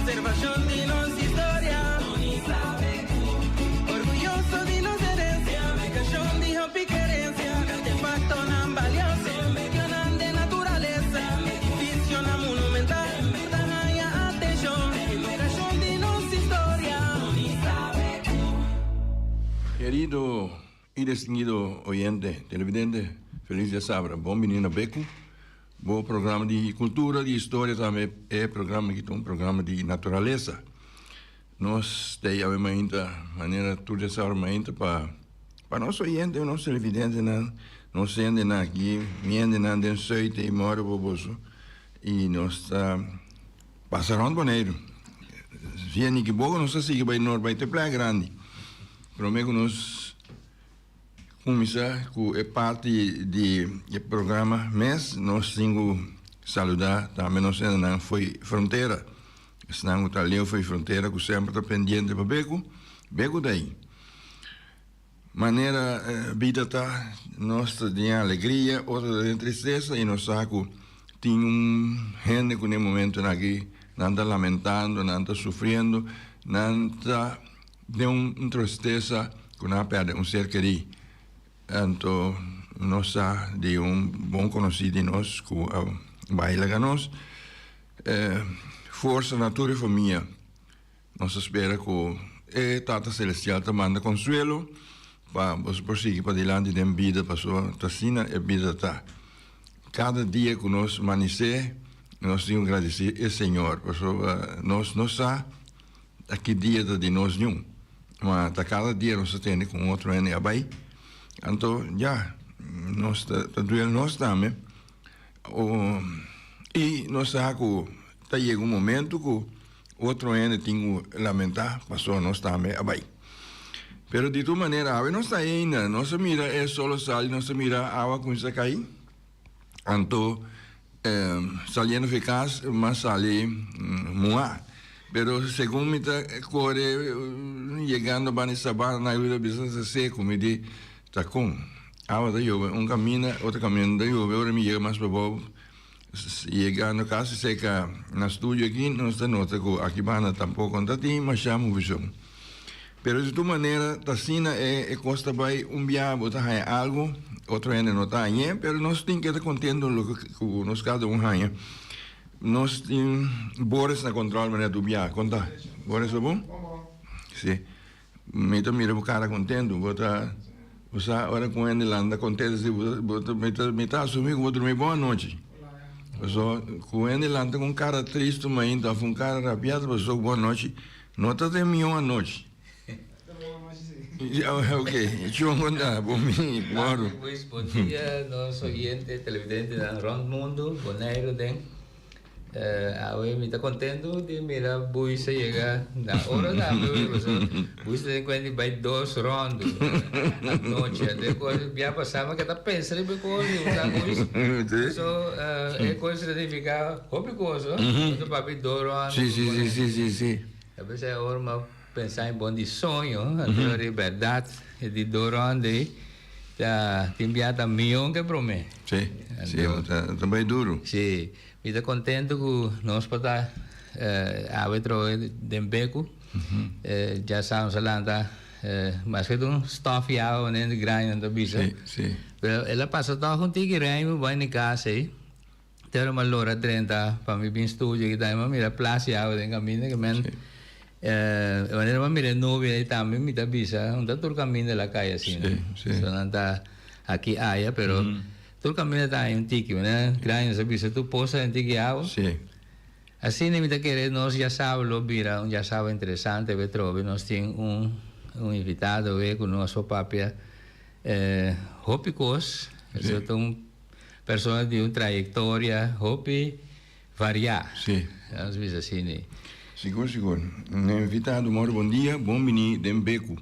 conservación de nuestra historia. Orgulloso de nuestra herencia, educación de hopi querencia, artefacto tan valioso, de naturaleza, edificio monumental, tanaya atención, educación de nuestra historia. Querido y distinguido oyente, televidente, feliz de Sabra, bom menino Beco. Bom programa de cultura, de história também é programa que um programa de natureza. Nós temos ainda maneira tudo essa hora ainda para nosso oyente, nosso televidente, nós sendo aqui, miende na den suite e mora boboso e nós passarão boneiro. Se é que boa, nós siga vai nor vai ter praia grande. Prometo nós começar com a parte do programa, mas nós temos saludar também nós não foi fronteira, senão o talhão foi fronteira que sempre está pendente para Beco daí. Maneira vida tá nós tem alegria, outra tem tristeza e nós saco tem gente que no momento aqui não está lamentando, não está sofrendo, não está de tristeza que não perde ser querido. Então, nós de bom conhecido de nós, que baila com nós, força, natura e família. Nós esperamos que a Tata Celestial te manda consuelo para você prosseguir para diante da vida, para sua tacina e vida tá. Cada dia que nós amanhecer, nós temos que agradecer ao Senhor, porque nós não sabemos aqui dia de nós nenhum, mas cada dia nós temos com outro ano abai. Então, já, nós nós também. E nós sabemos que chega momento que outro ano tem que lamentar, passou nós também abai. Pero de toda maneira, nós está ainda, nossa mira é só sal, nossa mira a água começa a cair. Então, saliendo eficaz, mas sale moar. Pero segundo me corre chegando para essa barra na vida precisa ser como de tá com água da chuva, caminho, outro caminho da chuva, agora me chega mais para o chegando casa seca no estúdio aqui, nós está nota que aqui bana tampouco contatinho, mas chamo visão. Pero de toda maneira, tacina é costa vai viagem, botar algo, outro ano não está aí, pero nós tem que estar contendo com nós cada raia. Nós tem Boris na controle maneira do viagem, conta. Boris é bom? Sim. Me tá mira o cara contendo, botar você agora com ele lá anda contente se me tá assumindo vou dormir boa noite. Só com ele lá anda com cara triste mas ainda com cara rabiado, só boa noite. Nota de mim uma noite. Ok, chungo na bom moro. Bom dia, nosso oyente televidente da Round Mundo, Bonaire den. Hoy me está contento de mirar Buisa llega na hora da Buisa tem quando vai 2 rondos na noite depois já passava que tá pensando em coisa Buisa so é coisa significa hobby coisa do papi 2 rondos sim a vezes é hora mas pensar em bom de sonho a verdade de 2 rondos já tem piada milhão que promete sim também duro sim. Me está contente que nós podemos árbitro de Beco, já estamos falando, mas que um stofiado né de grande na bisa. Sim. Ela passa todo um tique reino vai na casa aí. Ter uma lora 30 para mim bem estúdio que daí mas mira placiado em caminho que men maneira mas mira novia aí também me tá bisa, um todo caminho da calle assim. Sim. Só não tá aqui área, pero todo caminho está em tique, né? Grande sabe se tu posa em tique água. Sim. Assim nem me tá querer nós já sabemos vira já sabe interessante ver trove nós tem invitado ver com nosso papel Hopicos, é uma pessoa de uma trajetória hopi variar. Sim. Às vezes assim né. Seguro. Invitado moro bom dia, bom menino de Beco.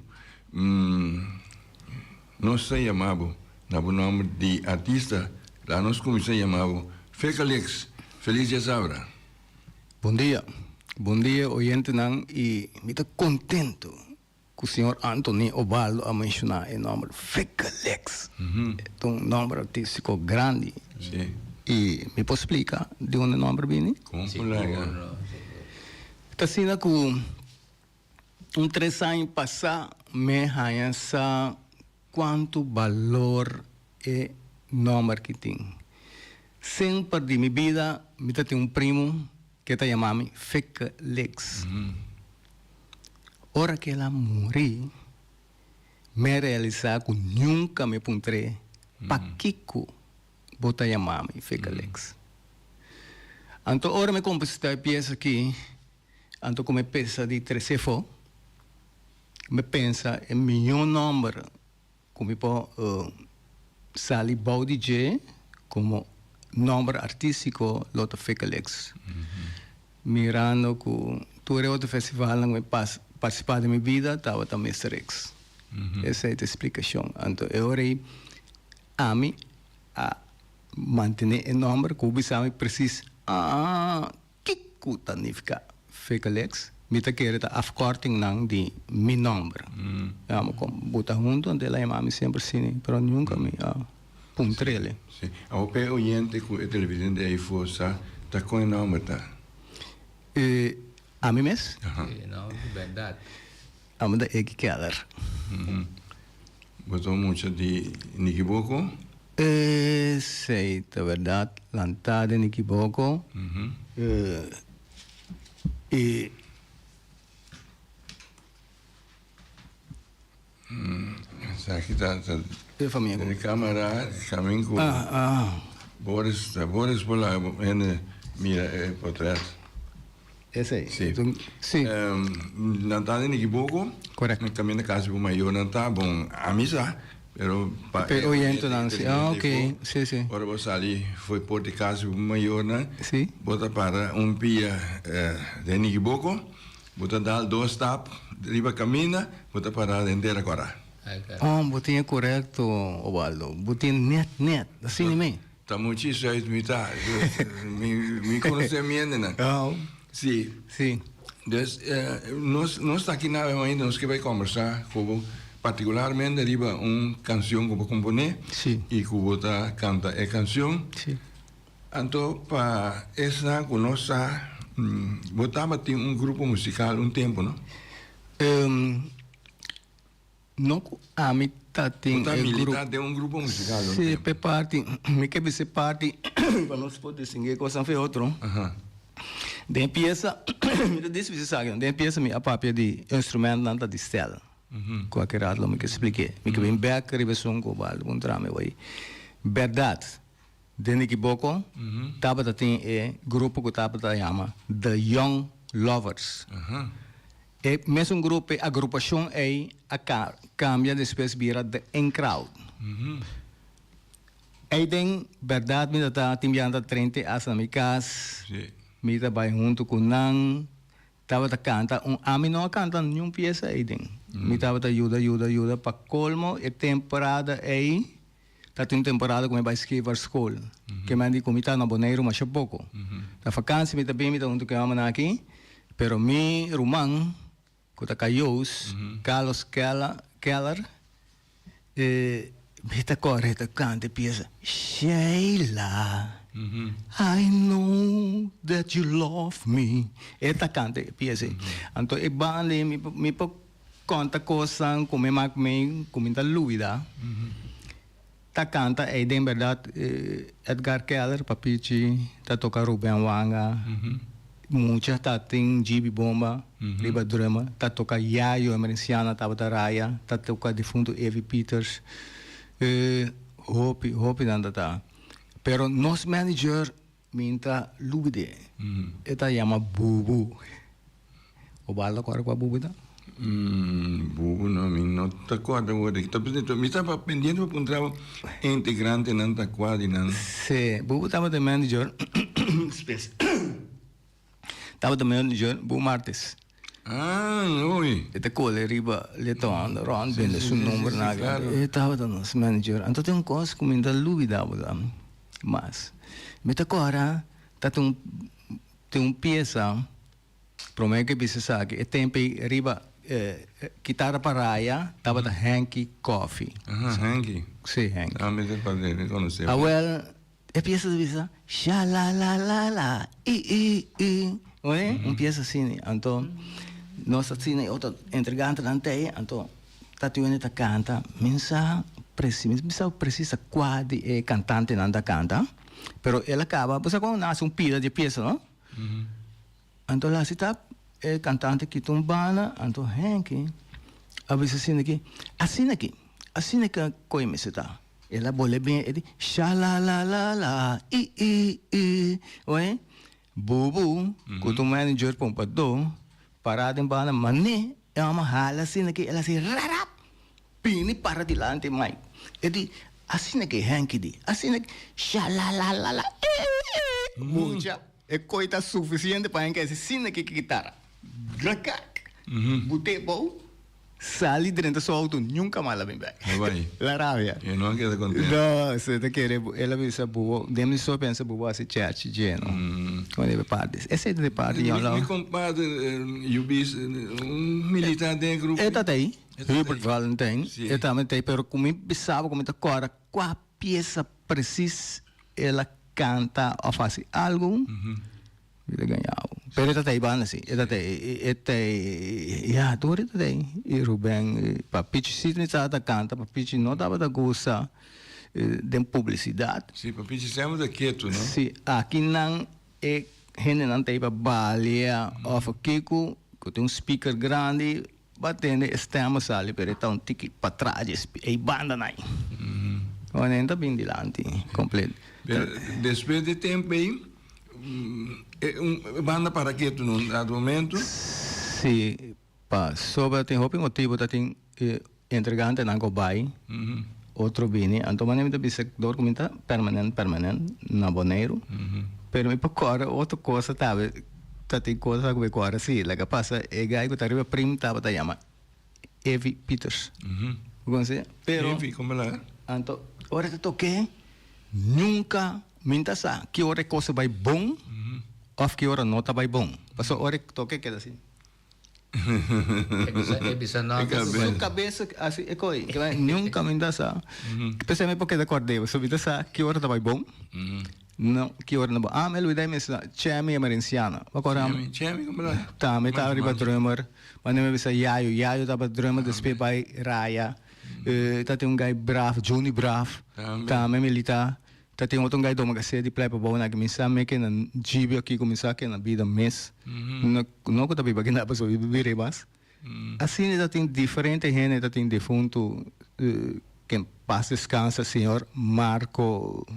Nós se chamamos o nome de artista, lá nós começamos a chamar Fecalex, Feliz de Sabra. Bom dia, oyente nan, e me está contento que o senhor Anthony Obaldo a mencionar o nome Fecalex. É um nome artístico grande. Sim. E me pode explicar de onde o nome vem? Com colega. Tasina ku um 3 anos passar me hanya sa quanto valor é número que tem. Sempre de minha vida, me tem um primo que está chamando Feca Lex. Ora que ela morreu, me realizar que nunca me puntrei para Kiko bota chamar Feca Lex. Então, ora me compositar a peça aqui, então como peça de 13 fo, me pensa em milhão número, como pode sair bom DJ, como número artístico, lota Feca Lex. Mirando que todo outro festival não me participar da minha vida, estava também Mr. X. Essa é a explicação. Então, eu orei a mim a manter o número, que eu sabe preciso. Que custa significa Feca Lex? Me tá querendo a afkorting ng di mi número. Amo como botar junto, onde ela chama sempre assim, pero nunca me puntrele. Sim. Ao pé oyente com a televisão de aí força, tá com o nome tá. A mim mesmo? Não, de verdade. A mim da Egg Keller. Botou muito de Nikiboko? Sei, é verdade. Lantada em Nikiboko. E Aqui tá a família. de câmera, caminho com Boris por lá, ele mira o portrait. Esse aí. Sim. Sim. Não está em Nikiboko? Correto. No caminho da casa do maior não está bom a missa, pero Pero oyente não, sim. Ok, sim, sim. Ora você ali foi por de casa do maior, né? Sim. Bota para pia de Nikiboko, bota dar 2 tapas, riba camina, bota para dentro agora. Botinha correto, Obaldo. Botinha net, assim mesmo. Tá muito isso aí, me tá, me conhecimento, né? Sim. Sim. Nós está aqui na ainda, nós que vai conversar, como particularmente riba canção que vou componer, Sim. e que vou canta a canção. Sim. Então, para essa que nós botava ter grupo musical tempo, não? Não, a mim tá tem militar de grupo musical. Sim, é parte, me quer ser parte, para nós poder singir coisa foi outro. De empieza, me disse você sabe, de empieza me a papel de instrumento não tá de stela. Qualquer lado me que expliquei, me que bem back reversão com bal, um trame aí. Verdade. De Nikiboko, tava tem grupo que tava da chama The Young Lovers. É mesmo grupo, a agrupação é a cambia depois vira The Crowd. Aí tem verdade, me tá timbiando 30 asa na minha casa. Me tá vai junto com Nang, tava da canta, a mim não canta nenhuma peça aí tem. Me tava da ajuda para colmo, é temporada aí. Tá tem temporada como vai escrever escola. Que me andi comita na Bonaire, mas pouco. Da vacância me tá bem me tá junto com a aqui, pero mi rumang Kota Cayos, Carlos Keller, Bita correta canta pieza Sheila, I know that you love me. Esta canta pieza. Então e bande me po conta coisa como me comenta Luida. Ta canta é de verdade Edgar Keller, papichi, ta toca Ruben Wanga. Muitas tá tem Gibi Bomba, Riba Drama, tá toca Yayo Emerenciana, tava da Raya, tá toca defunto Evie Peters, Hopi nanda tá. Pero nos manager minta Lubide, eta chama Bubu. O bala agora com a Bubu tá? Bubu não tá quadra agora. Tá pensando, me estava pendendo para encontrar integrante não tá quadra não. Sim, Bubu tava de manager. Tava de manager Bubu Martes. Oi. Ete cole riba letando ron bende su numero naga. Tava de nos manager. Então tem coisa como ainda Lubida bola. Mas meta agora tá tem peça promete que bisa sabe é tempo riba guitarra paraia tava da Hanky Coffee. Hanky. Sim, Hanky. Me tem fazer conhecer. Well, é peça de bisa sha la la la la i Oye, empieza assim, então, nós assim, outro entregante nante, então, tatuene ta canta, mensa precisa quase cantante nanda canta, pero ela acaba, você quando nasce pila de peça, não? Então lá se tá cantante que tumbana, então Henk, a vezes assim aqui coi me se tá. Ela bole bem, ele sha-la-la-la-la, i, oye, bubu, kutu manager pompado, parada em bana, mané, é uma hala assim aqui, ela se rarap, pini para dilante, mai. Ele, assim aqui, Henk, assim aqui, sha-la-la-la-la, mucha, é coisa suficiente para Henk, assim aqui, guitarra, gracak, botei bom, sali dentro do seu auto, nunca mais la vem back. Vai. La rabia. E não queda contente. No, se te quiere, ela pensa bobo, demi só pensa bobo assim church geno. Quando ele parte. Esse é de parte Mi lá. compadre, Yubis, militar de grupo. Eta tem. Eta Hubert tem. Valentine. Sim. Eta também tem, pero como pensava, como agora, qual peça precisa ela canta ou faz algo, ele ganhava. Pero eta tem banda assim. Eta tem, ja, tu eta tem. E Ruben, papichi Sidney tá canta, papichi não dava da gosta de publicidade. Sim, papi, estamos aqui, não? Sim, aqui não é gente não tem para balia of Kiko, que tem speaker grande, batendo estamos ali, pero está tiki para trás, e banda não. Olha, ainda bem dilante, completo. Depois de tempo aí, banda para aqui, no dado momento? Sim, pa sobre tem hoping motivo tá tem entregante não cobai. Outro bini, então manem da bisector comenta permanente na Bonaire. Pero me pacora outra coisa tá tem coisa que agora sim, lá que passa é gai que tá riba prim tá chama Evie Peters. Você? Pero Evie, como lá? então, hora que toquei, nunca minta sa que hora coisa vai bom, ou que hora não tá vai bom. Passou hora que toquei que assim. Bisa nota. Bem. Sua cabeça, assim, é coi, nunca me dá essa. Pensei porque de acordei, você me dá essa, que hora tá vai bom? Não, que hora não bom. Ah, mas ele dá-me essa, chame emergenciana. Agora, Chame, como lá? tá, me tá arriba drummer, mas não me bisa Yayo tava drummer, depois vai Raya, tá tem guy bravo, Johnny Bravo, tá, me milita. Tá tem outro guy doma que se de play para bom na que me sabe que na GB aqui começar que na vida mês. Não que tá bem que na pessoa viver mais. Assim tá tem diferente gente, tá tem defunto que passa descansa senhor Marco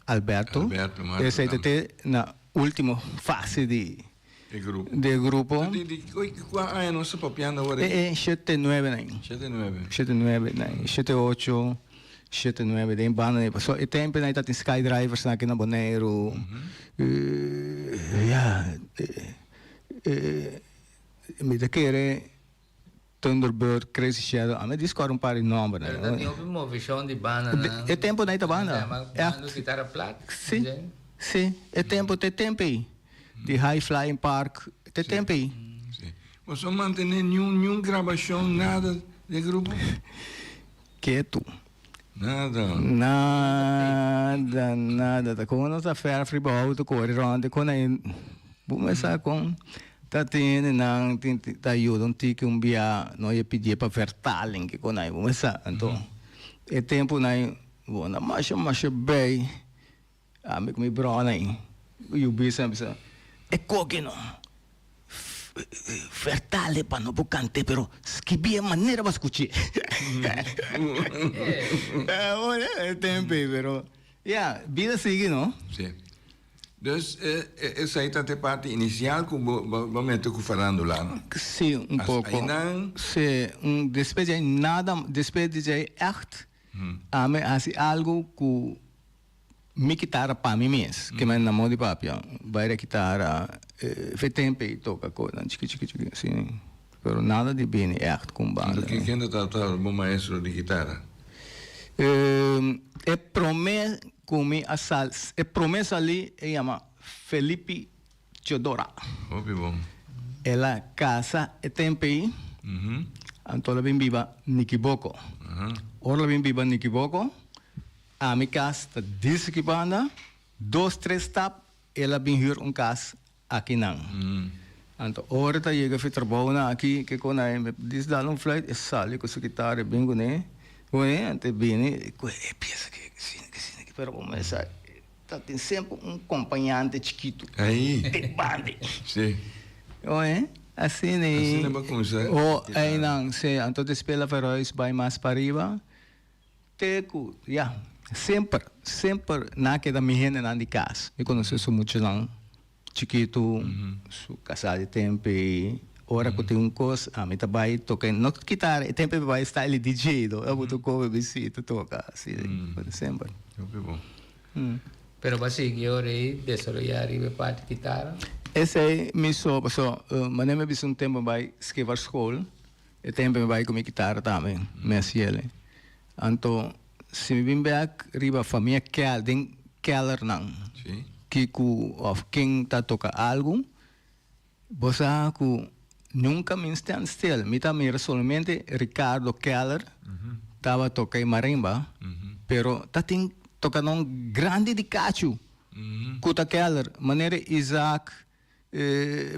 Alberto. Esse aí tá na última fase de grupo. Qual é a nossa papiana agora? É 79 né. 78 79 de banda ne so e tempo na tem skydivers na aqui na Bonaire me da querer Thunderbird Crazy Shadow a me discor um par de nome né Tem uma visão de banda, né? é tempo na banda É guitarra plata. sim é tempo aí de High Flying Park é tempo aí você não mantém nenhum gravação nada de grupo quieto. Nada. Como não está ferro, frio, auto, corre, ronde, quando aí, começar com, tá tendo, não, tá ajuda, um dia, não ia pedir para ver talent, que quando aí, começar, então, é tempo, né, bom, na marcha, bem, amigo, me brona aí, e o bicho, é coque, não. Fertale para não cantar, pero escrevia maneira para escutar. É tempo, pero vida sigue, não? Sim. Então, essa aí está a parte inicial que vamos estar falando lá, não? Sim, pouco. Sim, depois de nada, depois de echt, assim, algo que minha guitarra para mim mesmo, que me namoro de papia, vai a guitarra, faz tempo e toca coisa, chique, assim, pero nada de bem, echt com banda. Quem está o bom maestro de guitarra? É promessa comigo a sal, é promessa ali, chama Felipe Teodora. Óbvio bom. Ela casa é tempo aí, então ela vem viva Nikiboco. Ora ela vem viva Nikiboco. A minha casa está disse que banda, 2, 3 tap, ela vem hier casa aqui não. Então, hora tá chega a trabalho na aqui que quando aí diz dar um flight é sali com secretário bem né. Ué, ante bem, pensa que para começar tá tem sempre um acompanhante chiquito. Aí. De bande. Sim. Ué, assim né. Assim não vai começar. Oh, aí não, se então despela feroz vai mais para arriba. Teco, yeah. Sempre na que da minha gente na de casa. Eu conheço muito lá, chiquito, su casa de tempo, ora que tem coisa, a mim também toca, não guitarra, tempo vai estar ali DJ, eu vou tocar visita, toca, assim, sempre. É bom. Pero para seguir ahora y desarrollar y parte de guitarra. Esse é meu sonho, mas nem me vi um tempo vai escrever escola, e tempo vai com minha guitarra também, me ele. Então, se me vim back, riba família Keller não. Sim. Que of quem tá toca algo, você que nunca me stand still. Me também somente Ricardo Keller tava tocando marimba, pero tá tem tocando um grande de cacho. Kuta Keller, maneira Isaac,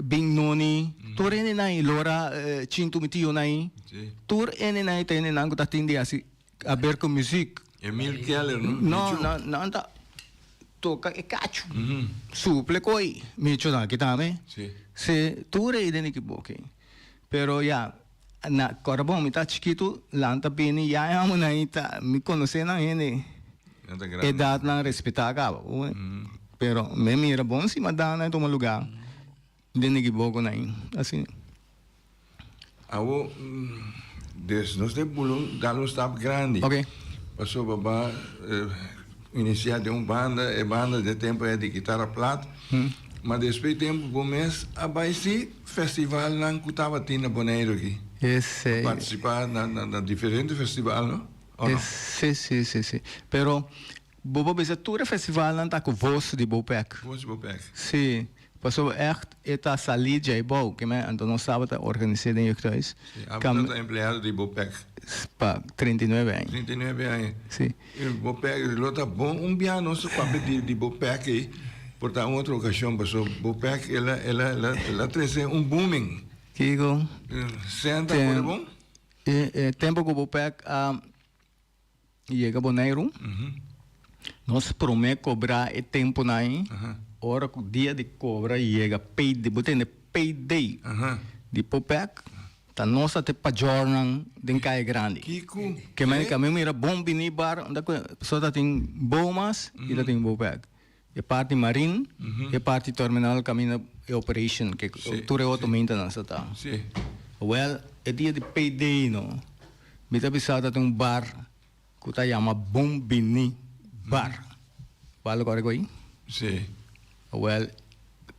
Bignoni, tur ene nai Lora Cinto Mitio nai, tur ene nai tene nang kuta tindi assim a ver com música. Emil Keller, não? Não, tá. Toca e cacho. Suple coi. Micho na kita me. Sim. Se tu re idem equivoque. Pero ya na corabon mi tá chiquito, lanta bini ya amo na ita, me conhece na ene. Edad na respeitar acaba. Pero me mira bom se madana toma lugar. Idem equivoco na assim. Awo nós temos dar um stap grande. Okay. Passou babá iniciar de banda de tempo é de guitarra plata. Mas depois tempo bom mês abaixo festival não cutava tina boneiro aqui. Esse participar na diferente festival, não? Sim. Pero bobo bezatura festival não tá com voz de Bopec. Voz de Bopec. Sim. Passou echt eta salir de bom, que me então não sabe tá organizado em Juctais. Está empregado de Bopec. Pa 39 anos. 39 anos. Sim. E Bopec, ele tá bom piano nosso papel de Bopec aí. Portanto, outra ocasião passou Bopec, ela traz booming. Kiko. Senta por bom? Tempo que Bopec chega boneiro. Nós promete cobrar e tempo naí. Hora que o dia de cobra chega payday, botando payday de Popec, tá nossa até para jornal de Caia Grande. Kiko. Que me mira bom bini bar, onde a pessoa tá tem bomas e tá tem Popec. E parte marine, e parte terminal caminho e operation que tudo é auto maintenance tá. Sim. Well, é dia de payday não. Me tá pensando tem bar que tá chama bom bini bar. Fala agora aí? Sim. Well,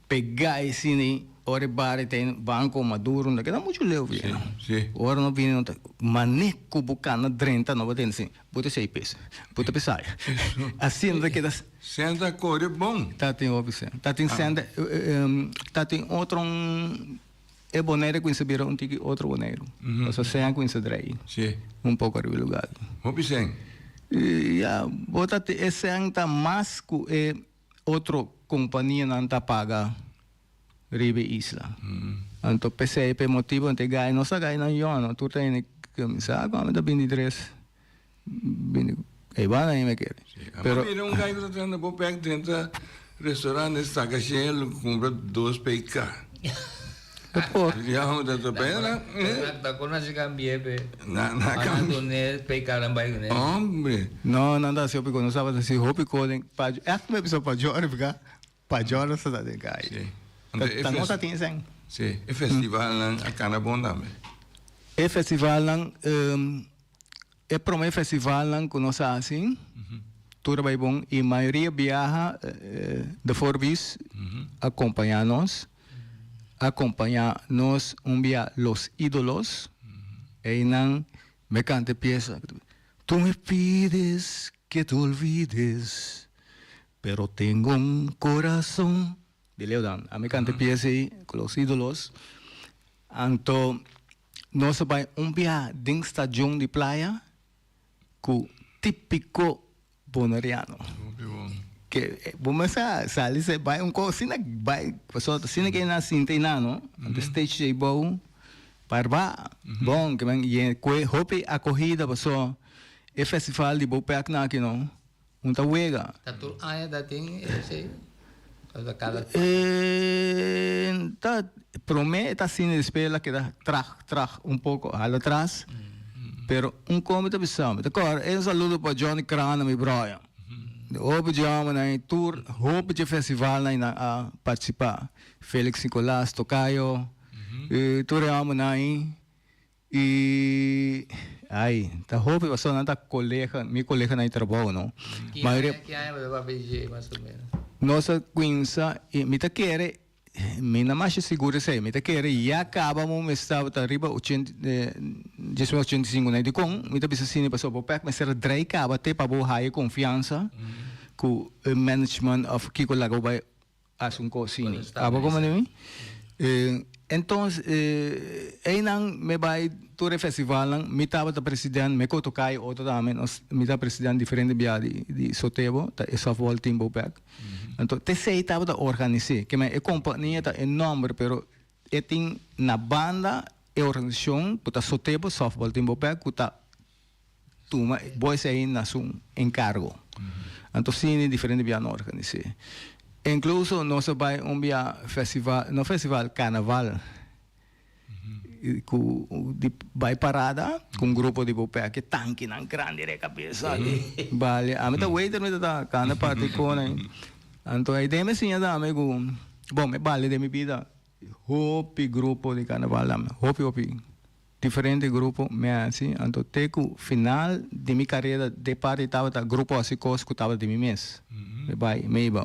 pegar esse nem ora bar tem banco maduro, não queda muito leu, viu? Sim. Ora não vem não maneco bucana drenta não vai assim. Bota 6 pesos. Bota pesar. Assim não queda. Senta cor é bom. Tá tem opção. Tá tem senda, tá tem outro é boneiro com sabira um tique outro boneiro. Só sem com esse drei. Sim. Pouco arriba lugar. Opção. Ya, bota esse anta mais que outro companhia não está paga ribe isla. Então PCP motivo ante gai não sa gai não yo não tu tem que me sabe como da 23 vai aí me quer. Pero mira gai que está no Bopec dentro restaurante saca cheio compra 2 PK. Ya onda to pena. Tá com nós cambie pe. Na Quando né pegar vai né. Hombre. Não dá se eu não sabe se hopi coding pa é que me pessoa pa jora ficar pa jora sa da gai. Tá não tá tem sem. Sim, e festival a cana bom também. E festival não é prometo festival não que nós assim. Tudo vai bom e maioria viaja de Forbis acompanhar-nos via Los Ídolos e não me cante pieza. Tú me pides que te olvides, pero tengo un corazón. De Leodan, a me cante pieza aí com Los Ídolos. Então, nós vai via de estação de praia com típico bonariano. que vamos a salir se vai cocina vai pessoa cine que na cinta no the stage de bom parva bom que man e hope acorrida pessoa e festival de Bopec na aqui não ta wega Tatur aya dating ese da cada tá promete assim espera que dá tra pouco atrás pero comité pensamos agora um saludo para Johnny Crana meu brother. Hope de amo na tour, hope de festival na participar. Felix Nicolás Tocayo, tour amo na e ai, tá hope passou na colega, meu colega na trabalho, não. Mas que vai beber mais ou menos. Nossa quinza e me tá querer me na mais seguro sei, me tá querer e acabamos me estava arriba 85 na de com, me tá pensando assim passou por perto, mas era drei caba até para boa high confiança com management of Kiko Lago vai as cocina. Aba como nem então aí não me vai todo festival não me tava da presidente me co tocar outro também me tá presidente diferente de Sotebo tá softball team Bopec então te sei tava da organizar que me companhia tá enorme pero tem na banda e organização puta Sotebo softball team Bopec puta tuma boys aí na seu encargo então sim diferente via organizar. Incluso nós vai via festival, no festival carnaval, vai parada com grupo de Bopec que tanque na grande de cabeça, vale. A mim tá waiter me tá cana parte com né. Então aí deme sim a amigo, bom me vale de minha vida, hope grupo de carnaval, hope diferente grupo me assim, então teco final de minha carreira de parte tava grupo assim coisa que tava de mim mês. Vai maybe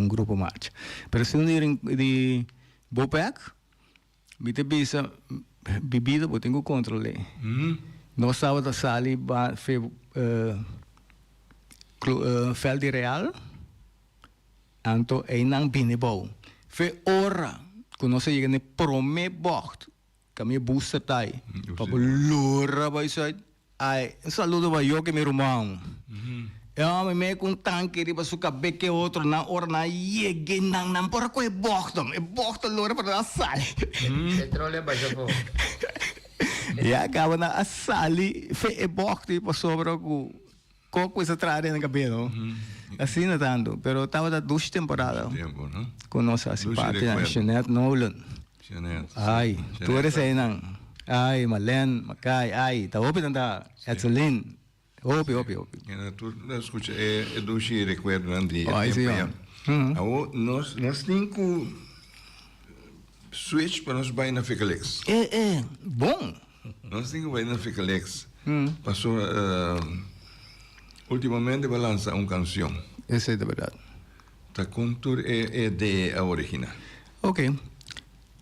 grupo marcha. Pero se de Bopec, me te bisa bebida, eu tenho controle. Nós sábado da sali fel de real, então aí não bine bom. Fe hora que nós chega ne prome bocht, que me busta tai, para lura vai sair. Ai, saludo para eu que me rumão. Eu me com tanque riba suka beke outro na hora na yege nang por ko e bochtom lora para sali. Petróleo baixo po. E acaba na sali fe e bochti pa sobra com essa trare na cabelo. Assim na tanto, pero tava da duas temporadas. Tempo, não? Com nossa simpátia Jeanette Nolan. Ai, tu eres aí não. Ai, Malen, Macai, ai, tá open da Etzelin. Opi. Tu escuta, é do que recuerdo antes. Nós temos switch para nós vai na Ficalex. Bom. Nós temos vai na Ficalex. Passou ultimamente vai lançar uma canção. Essa é a verdade. A contour é de a original. Ok.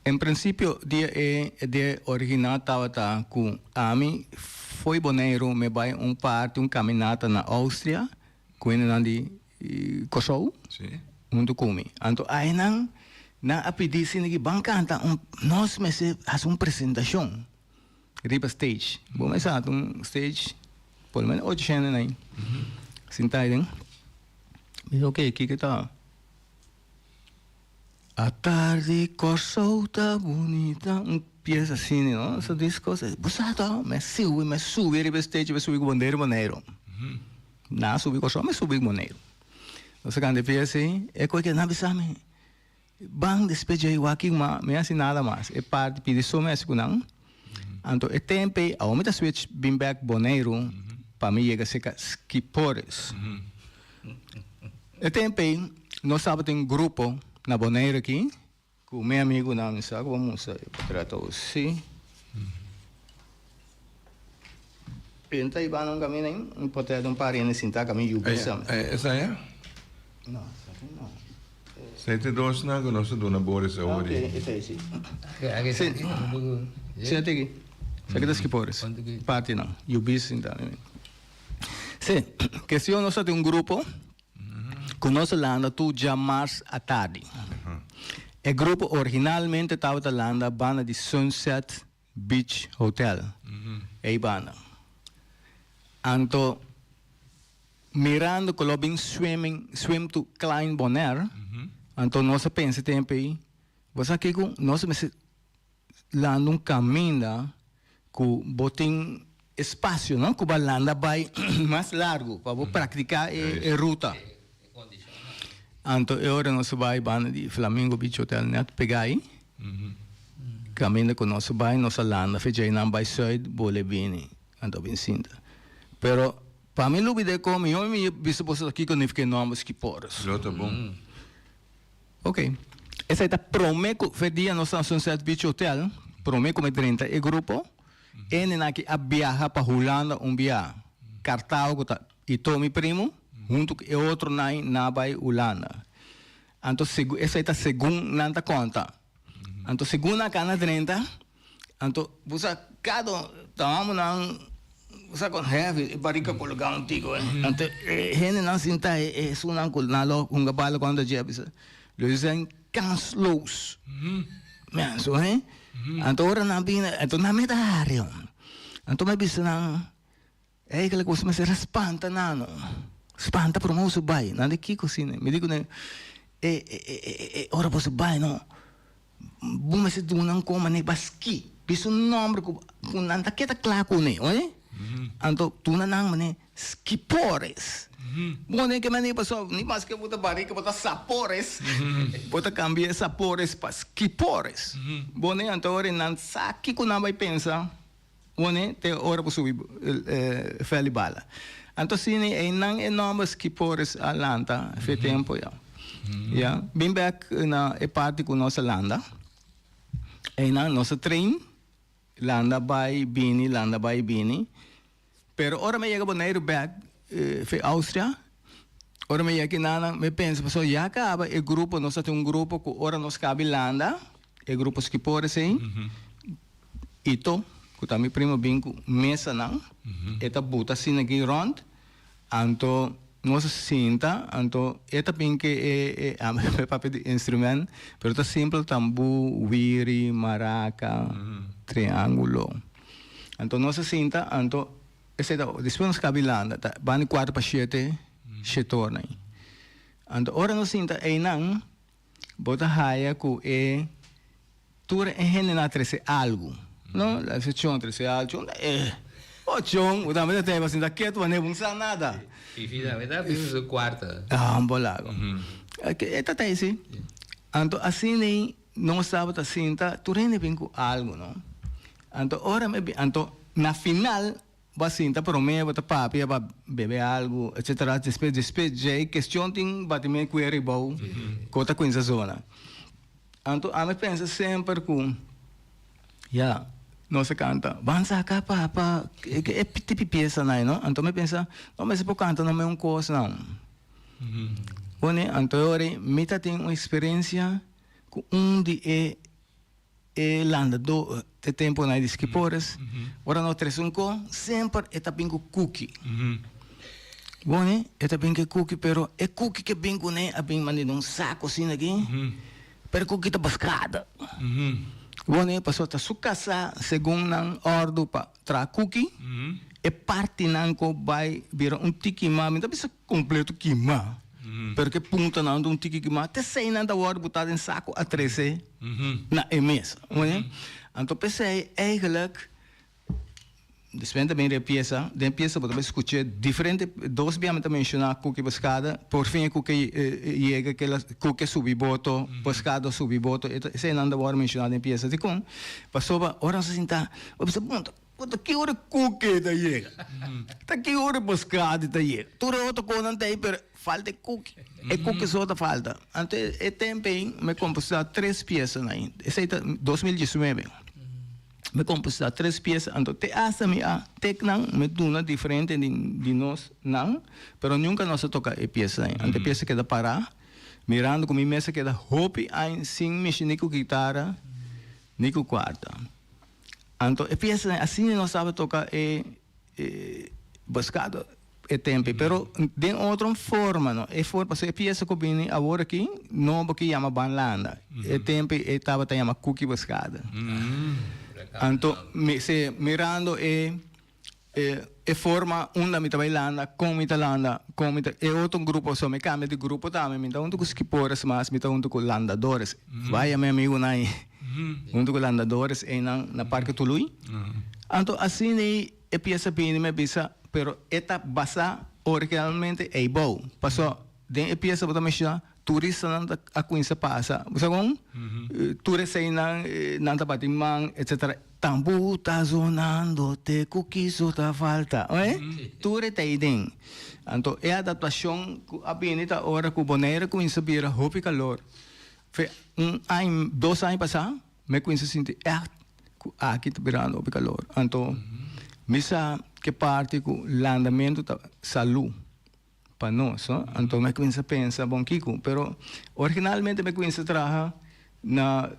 Em princípio, de original estava com a mim. Foi boneiro, me vai parte caminhada na Áustria, com ele de Kosovo, muito comi. Então, aí na a pedir se ninguém bancanta nós me faz uma apresentação, riba stage. Bom, mas stage, pelo menos 800 aí, sentado, hein? Mas ok, que tá? A tarde Kosovo tá bonita, pieza assim, não? Essa disco, busado, me sube, riba stage, me sube com boneiro. Na subi com me subi com boneiro. Então, quando pieza assim, é coisa que não sabe. Bang despeja aí aqui, me assim nada mais. É parte pedir só mais com não. Então, é tempo, a homem da switch bem back boneiro, para mim chega a ser skipores. É tempo, nós sábado tem grupo na boneiro aqui. Com o meu amigo na mesa, vamos tratar assim. Pinta e banang kami na yun. Pwede itong pari na sinta kami yubisam. Essa é? Não, essa aqui não. 72 na que nós dona Boris a Ok, ito é sim. Sim, até aqui. Sa kita skipores. Parte não. Yubis sinta. Sim, questão nós tem grupo. Com nós landa tu jamás à tarde. O grupo originalmente estava na banda de Sunset Beach Hotel. É banda. Então, mirando que lo swim to Klein Bonaire, então nós pensa tempo aí, você aqui com nós me lá num caminho com botem espaço, não? Que a landa vai mais largo para praticar a ruta. Então agora nós vai banda de Flamingo Beach Hotel net pegar aí, caminho com nós vai nossa landa, fez aí não vai sair bole bem, então bem sinta. Pero para mim lubi de como eu me visto você aqui quando fiquei nomes que poros. Zo tá bom. Ok. Essa é a prometo foi dia nossa Sunset Beach Hotel, prometo com 30 e grupo. Ele na que a viaja para Holanda viaje. Cartago e Tommy primo junto com outro na vai Holanda. Então essa é a segunda nanta conta. Então segunda cana 30. Então você cada tamo na você com heavy barriga colocando tigo. Então gente não sinta é sunan colnalo gabalo quando já bisa. Dizem canslos. Men so Então ora na bina, então na medário. Então me bisa nang eigenlijk was me se spanta nano. Spanta pro moço bai, nada que cocina. Me digo né ora posso bai no. Buma se dunang ko mane baski. Biso nombre ko nanta kita claro ne, oi? Então tu nang mane skipores. Bom, que mane passou, nem mais que botar barriga, botar sapores. Botar cambiar sapores para skipores. Bom, então ora não sabe que não vai pensar. Bom, te ora para subir feli bala. Então sim, é não enorme skipores a landa, faz tempo já. Ja, bem back na parte com nossa landa. É na nossa trem, landa vai bini. Pero ora me chega boneiro back foi Áustria. Ora me chega nana, me pensa, pessoal, já acaba o grupo, nós temos grupo que ora nós cabe landa, o grupo skipores aí. Ito, que tá meu primo bingo mesa não. Eta buta assim aqui rond. Anto nós sinta, então eta bem que é papel de instrumento, pero tá simples tambu, wiri, maraca, triângulo. Então nós sinta, então esse depois nós cabilanda, tá, van 4 para 7, se torna. Então ora nós sinta é não, bota raia com tudo é generar algo, não? A seção 13 algo, o chão, o também tem assim daqui tu não vai nada. E finalmente vimos o quarto. Bolago. Eta tá assim. Então assim nem não sabe tá sinta, tu rende bem com algo, não? Então ora me então na final vai sinta por mim bota papi vai beber algo, etc. Depois já questão tem batimento com ele bom, cota com essa zona. Então a me pensa sempre com nossa canta, vansa cá papa, é tipo peça não? Então me pensa, não mas por canta não é coisa não. Bom, então eu me tem uma experiência com de landa do tempo na skipores. Ora no tresunco sempre está bem com cookie. Bom, está bem com cookie, pero é cookie que bem com a bem mandando um saco assim aqui. Pero cookie tá bascada. Bom, passou a sua casa segundo a ordem para tra cookie. E parte não vai virar tiki ma, então precisa completo queimar. Porque punta não de tiki queimar, até sei não da hora botar em saco a 13 na mesa. Então pensei eigenlijk depende bem da peça você escutar diferente dois bem também mencionar cookie pescada por fim cookie chega aquela cookie subiboto pescado subiboto esse não dá hora mencionar em peça de com passou a hora se sentar você ponta que hora cookie da chega tá que hora pescado da chega tudo outro com não tem pero falta cookie cookie só tá falta então é tempo me compus 3 peças aí esse é 2019 me compus 3 peças, então te asa me a tecnan me duna diferente de nós não, pero nunca nós toca a peça aí, ante peça que dá para mirando com minha mesa que dá hopi aí sem mexer com guitarra, nem com quarta, então a peça assim nós sabe tocar buscado é tempo, pero de outra forma não, é forma se a peça que vem agora aqui não porque chama banlanda, é tempo estava tá chama cookie buscada. Então, mirando e forma una mita bailanda, com mita landa, com mita e outro grupo só me cambia de grupo também, mita um com skipores, mas mita um com landadores. Vai meu amigo nai. Um com landadores e na Parque Tului. Então assim nem é peça bem me bisa, pero eta basa originalmente é bom. Passou den é peça botar mexer turista não a coisa passa. Você com turista aí não tá batimang, etc. Tambu tá zonando, te cuquiso tá falta, Ture tá idem. Então, é a adaptação a benita hora que o boneiro começa a vir a roupa e calor. Foi ano, 2 anos passado, me começa a sentir aqui tá virando roupa e calor. Então, misa que parte com o andamento da saúde para nós, Então, me começa a pensar, bom, Kiko, pero originalmente me começa a trabalhar na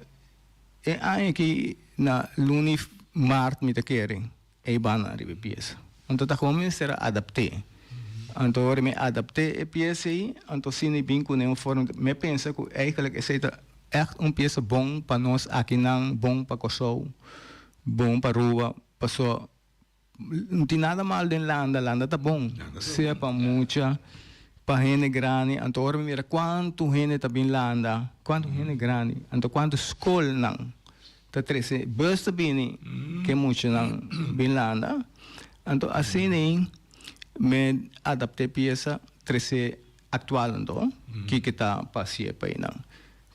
que na luni mart me te querem e bana ribe pieza. Então tá como será adapté. Então ora me adapté e pieza aí, então sini binco nem forma me pensa que eigenlijk é seita echt pieza bom para nós aqui não bom para coçou, bom para rua, passou não tem nada mal den landa tá bom. Se para muita para gente grande, então ora me mira quanto gente tá bem landa, quanto gente grande, então quanto escola não tá 13 basta bini que muito não bem landa então assim nem me adaptei peça 13 atual então que tá passia para não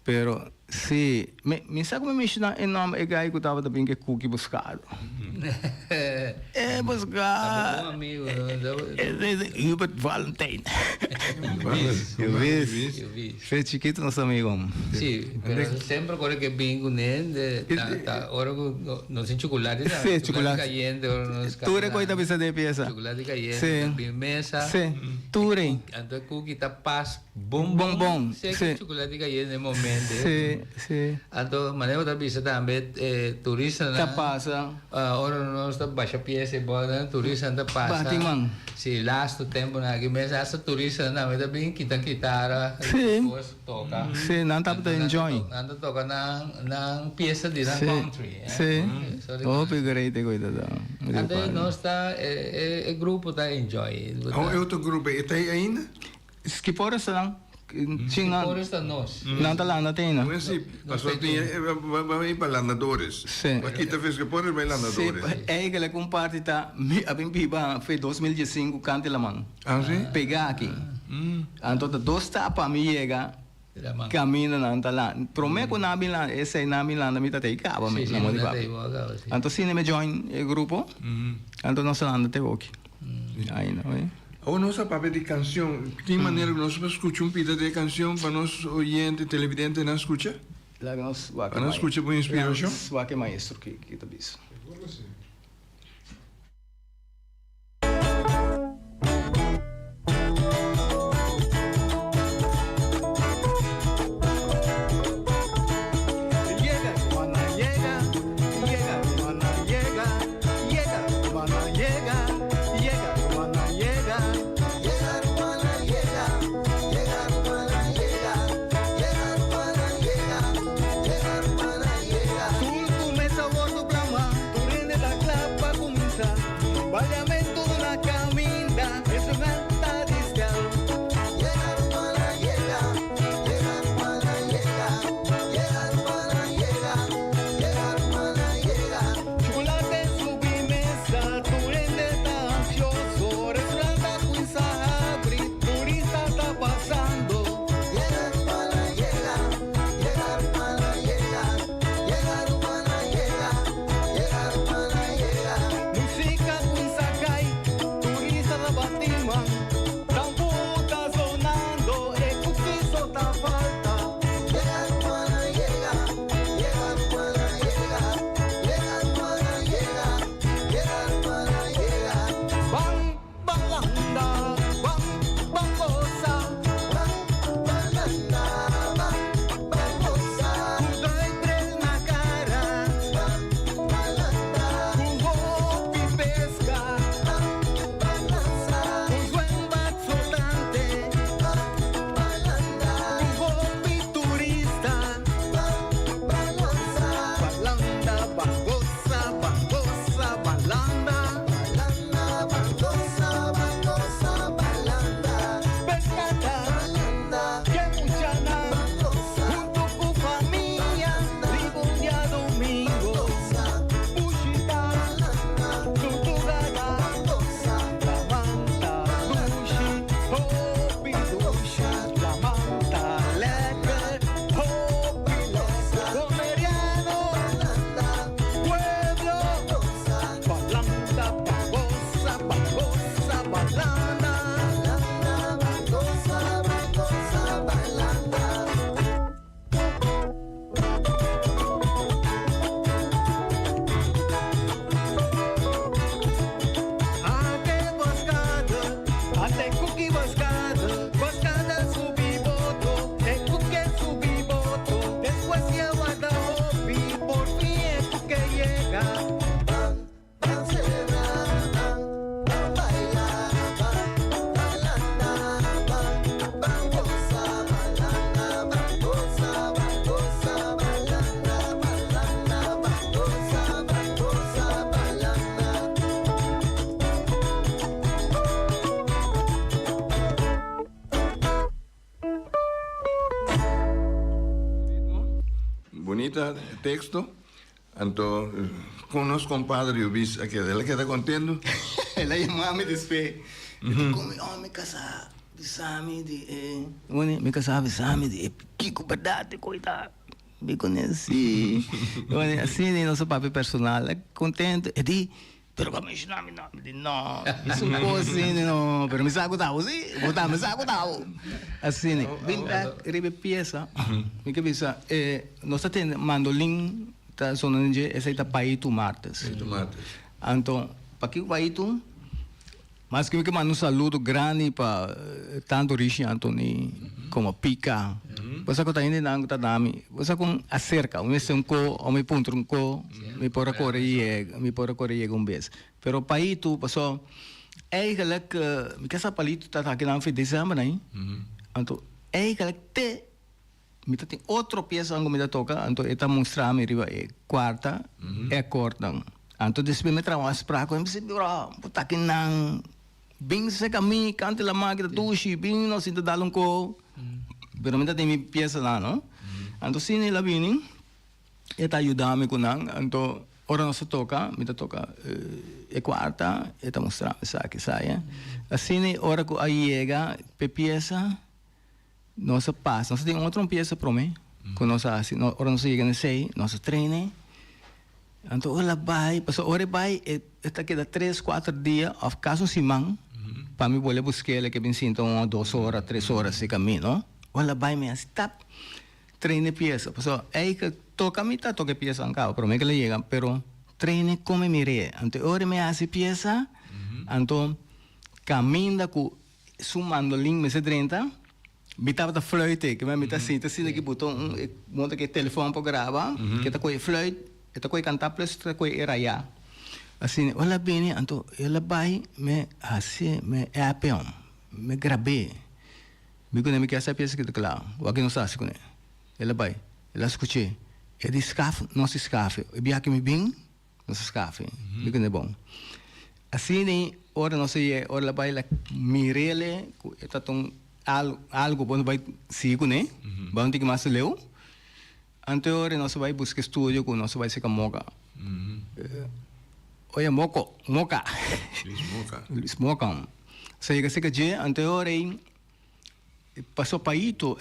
pero se me sabe me menciona em nome é gai que tava também que cookie buscado buscar Tá bom, amigo. Hubert Valentine eu vi fez chiquito nosso amigo Sí, pero sempre agora que bingo né, ora não sei chocolate, Sim, chocolate caliente, ora nós Ture coita bisa de pieza chocolate caliente, bem mesa. Sim, Ture. Então cookie tá paz bom. Sim. Chocolate caliente no momento. Sim. Então maneira da bisa também turista Tá passa. ora nós tá baixa pieza boa, turista tá passa. Batimang. Sí, last tempo na que mesa essa turista na verdade bem kita guitarra, Sim. toca. Sim, não tá para enjoy. Anda toca na pieza de na country. Sim. Oh, pegreite coisa da. Anda nós tá é grupo tá enjoy. Oh, outro grupo, está aí ainda? Skipora sa lang. Tinga. Por isso nós. Não tá lá, não tem, não. Não é assim, passou vai ir para landadores. Sim. Aqui tá fez que pôr vai landadores. É que ela comparte tá, a bem piba foi 2015 cante la man. Ah, sim? Pegar aqui. Então tá 2 tapas me chega. Camina na antala. Prometo na bilan, esse na bilan na mita te acaba me na modi pa. Então se me join o grupo. Então nós anda te aqui. Aí não, Ou nossa papel de canção, tem maneira que nós escutar pita de canção para nós oyente, televidente não escuta? Lá nós Para nós escutar por inspiração? Wake maestro que tá bis. mita texto, então, com nosso compadre, o bis, aquele, ele queda contendo. Ela chamava me despe. Como me casar, bisame de, me casar bisame de, Kiko verdade, coitado. Me conheci. Assim, nosso papel personal, é contente, e di, pero como ensinar me não, não, isso não assim, não, pero me saco tao, sim, botar me saco tao. Assim, bem back, ribe peça, me que bisa, nós temos mandolim, tá sonando de, essa é pai tu martes. Então, para que vai tu? Mas que me manda um saludo grande para tanto Rishi Anthony como Pica. Você que está indo na angka dami, você com acerca, um ko, ou me ponto ko, me pora correr vez. Pero pai tu passou, eigenlijk me casa palito tá aqui na fim de dezembro, né? Então, eigenlijk te me tem outra peça que me toca, então eta mostrar me riba quarta, corta. Então depois me trabalha para com me se bro, botar aqui na bem se caminho, cante la máquina dushi, bem não se dá ko. Pero me tem peça lá, não? Então se ele vem, eta ajuda-me com nang, então ora nós toca, me toca quarta, eta mostrar me sabe, saia. Assim ora que aí chega, peça nós passa, nós tem outra peça para mim, que nós assim, ora nós chega nesse aí, nós treine. Então ora vai, passou ora vai, eta queda 3-4 dias, of caso simang, para mim boleh buscar ele que bem então 2 horas, 3 horas se caminho. Wala bay me stop treine pieza. Paso ay que toca mitad toque pieza angka, pero me que le llega, pero treine come mire. Ante ore me hace pieza, anto camina cu su mandolin me se 30, bitava da fluite, que me mita sinta assim que botou monta que telefone para gravar, que tá com fluite, tá com cantar plus tá com iraya. Assim, wala bem, anto ela bay me hace me apeon, me grabei. Bigo na mica essa peça que tá claro, o aqui não sabe com ele. Ela vai, ela escute, é de escafe, não se escafe, e bia que me bem, não se escafe, bigo não é bom. Assim nem ora não sei, ora ela vai lá mirele, tá tão algo bom vai sigo né, bom tem que mais leu. Ante ora nós vai buscar estúdio com nós vai se camoca. Olha moca. Smoka. Sei que dia ante ora passou para isso,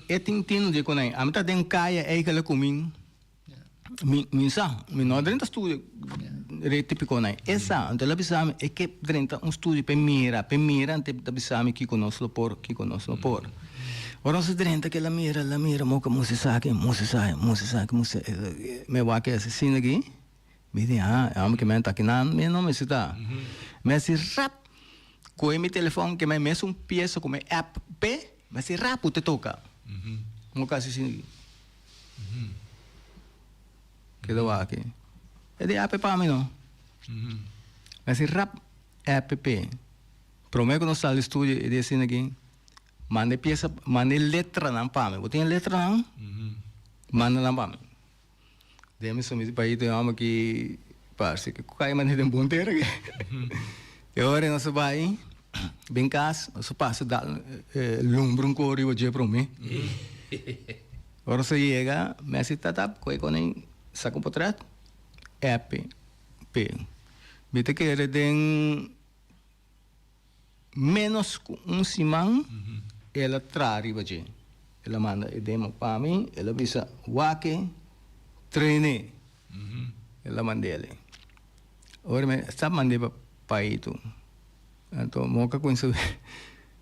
é tentando de conai. A metade tem caia é que ela comim. Minsa, não dentro estúdio, é típico conai. Essa, então ela pensava é que dentro estúdio para mira, ante da pensava que conosco por. Ora se dentro que ela mira, moca, música, me vai que assim aqui, me diz amo que me tá aqui não, me não me está. Me se rap, com meu telefone que me mexe peça com app P. Mas se rapo te toca. Mo kasi sin. Quedou aqui. É de app para mim não. Mas se rap app. Prometo no sala estúdio e assim aqui. Mande peça, mande letra não para mim. Botem letra não. Manda não para mim. Demi sumi para aí tem uma que parece que cai mande de bom ter aqui. E agora nós vai bem cas, nós passa da lumbrum cori o dia para mim. Agora se chega, me se tatap, coi com saco potrat, app, Bita que era den menos simang, ela trari baje. Ela manda edema para mim, ela bisa wake, treine. Ela manda ele. Agora me está mandando para isso. Então, moca com isso.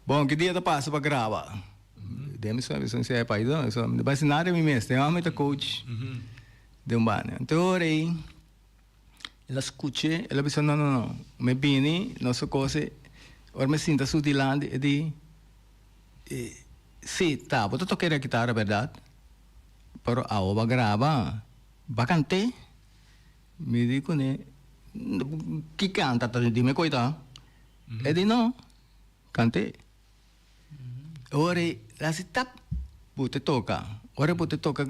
Bom, que dia da passa para gravar? Demos uma visão se é para isso, só me vai ensinar a mim mesmo. Tem uma meta coach de banho. Então, orei. Ela escute, ela pensou não. Me bini, nossa coisa. Ora me sinta sutilante e di. Sim, tá. Vou tocar a guitarra, verdade? Pero a oba grava, bacante. Me digo né, que canta, tá de me coita. E di no, cante. Ora, la si tap, pute toca. Ora pute toca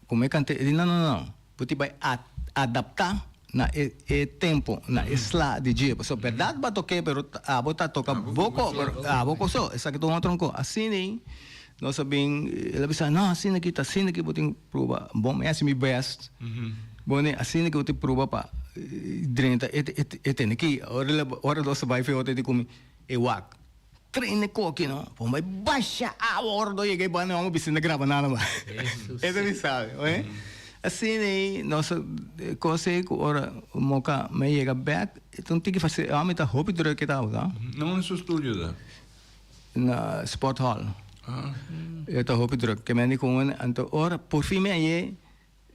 como cante. E di não. Pute vai adaptar na tempo, na isla de dia. So verdade ba toque, pero a bota toca boco, a boco so. Essa que tu outro co. Assim nem nós sabemos, ela pensa, não, assim aqui vou ter que provar. Bom, é assim meu best. Bom, assim que eu te prova para drenta, tem aqui, hora nós vai ver outra de como wak. Treine coque, não? Bom, vai baixa a hora do cheguei para não precisa gravar nada mais. Isso me sabe, não assim, nossa coisa que ora moca me chega back, então tem que fazer a meta hobby durante que tá, tá? Não no seu estúdio, tá? Na Sport Hall. Eu tô hobby durante que me com então ora por fim me aí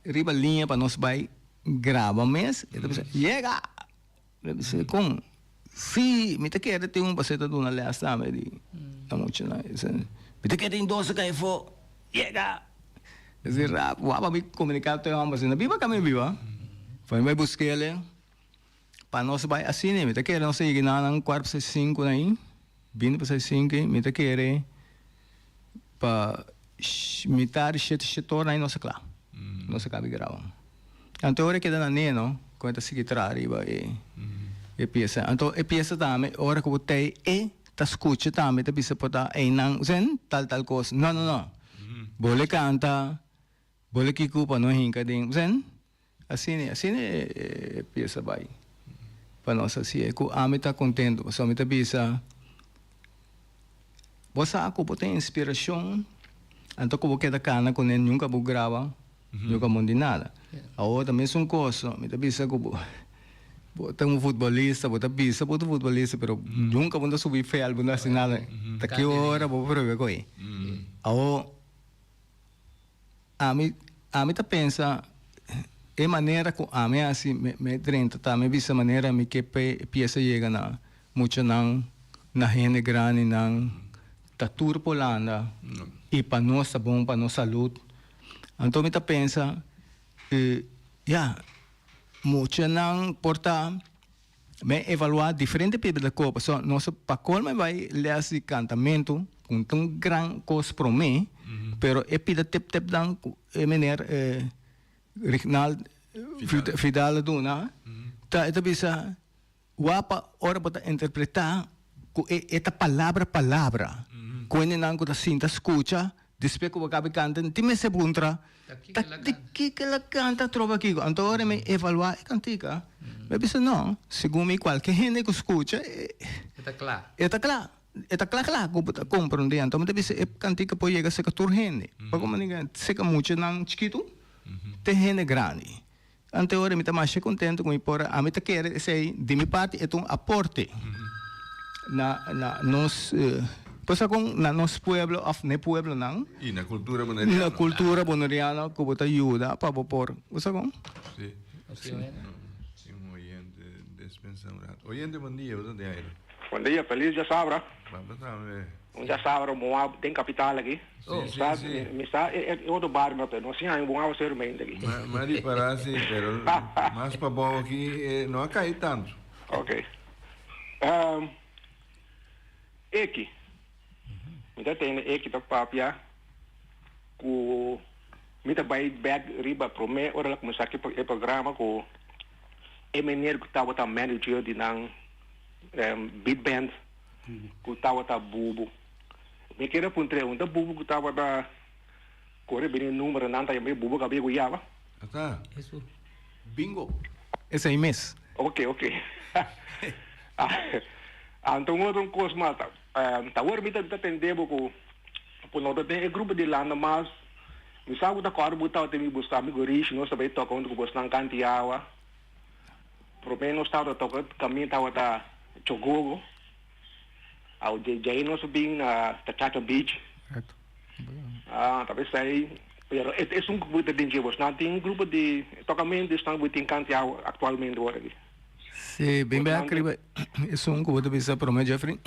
riba linha para nós vai gravar mês, então chega. Com sim, me te quer ter um passeio do na lesta me di. Tá muito nice. Me te quer ter dois que for. Chega. Dizer, wapa me comunicar teu ambas na viva kami viva. Foi vai buscar ele. Para nós vai assim, me te quer não sei que não 4 5 aí. Vindo para 5, me te quer para mitar setor aí nossa clá. Nossa cabe grau. Então hora que dá na não, conta seguir arriba e pieza. Então e pieza também, hora que você tá escuta também, tá bisa pota não, zen tal coisa. Não. Boleh canta, boleh kiku pa no hinka ding, zen. Assim pieza vai. Para nós assim, ku ami tá contento, só me tá bisa. Você ako po tem inspiração. Então ko queda cana com ele nunca vou gravar, nunca mandi nada. A outra mesma coisa, me tá bisa ko bota um futebolista, bota bisa, bota futebolista, pero nunca vou subir feio, vou assim nada. Tá que hora vou provar com ele. A mim tá pensa é maneira que a mim assim me drenta, tá me bisa maneira me que pieza chega na muito na gente grande na tá turpolanda e para nós tá bom para nossa saúde. Então me tá pensa muito não porta me evaluar diferente tipo de coisa. So, nosso pacote vai ler esse cantamento com tão grande coisa para mim, pero é pida tep dan é maneira original fidal do na. Tá esta bisa wapa ora para interpretar com esta palavra quando não que sinta escuta depois que o acaba cantando time se buntra que ela canta trova aqui então ora me evaluar a cantica me bisa não segundo me qualquer gente que escuta está claro que compreende então me bisa a cantica pode chegar a ser 14 gente para como ninguém se que muito não chiquito tem gente grande então ora me está mais contente com ipora a me tá quer sei de minha parte é um aporte na nos Posa kung na nos pueblo of ne pueblo nang e na cultura boneriana. Na cultura boneriana que bota ajuda para por. Posa kung? Sí. Sí, un oyente dispensado. Oyente bom dia, você tem aí. Bom dia, feliz já sabra. Vamos lá, Já sabra, bom tem capital aqui. Sim. Me está outro bar meu, não sei aí bom ao ser bem daqui. Mas para assim, pero mais para bom aqui não cai tanto. Ok. Aqui. Então tem aqui da papia com muita bag riba pro me ora começar aqui o programa com maneira que estava tá manager de não big band que estava tá bubu me queira puntre onda bubu que estava da corre bem número não tá me bubu cabelo ia Tá. Isso. Bingo. Esse aí mês. Ok. Então outro coisa mais tá agora me tá atendendo com não tem grupo de lá mas me sabe da cor botar tem me buscar amigo rico não sabe tocar onde você não canta água pro menos tá tocar caminho tá chogogo ao DJ não subi na Chacha Beach talvez aí pero é um grupo de DJ você não tem grupo de tocamento estão botando canta água atualmente agora aqui. Sim, bem acredito. Isso é um grupo de bisa pro me Jeffrey.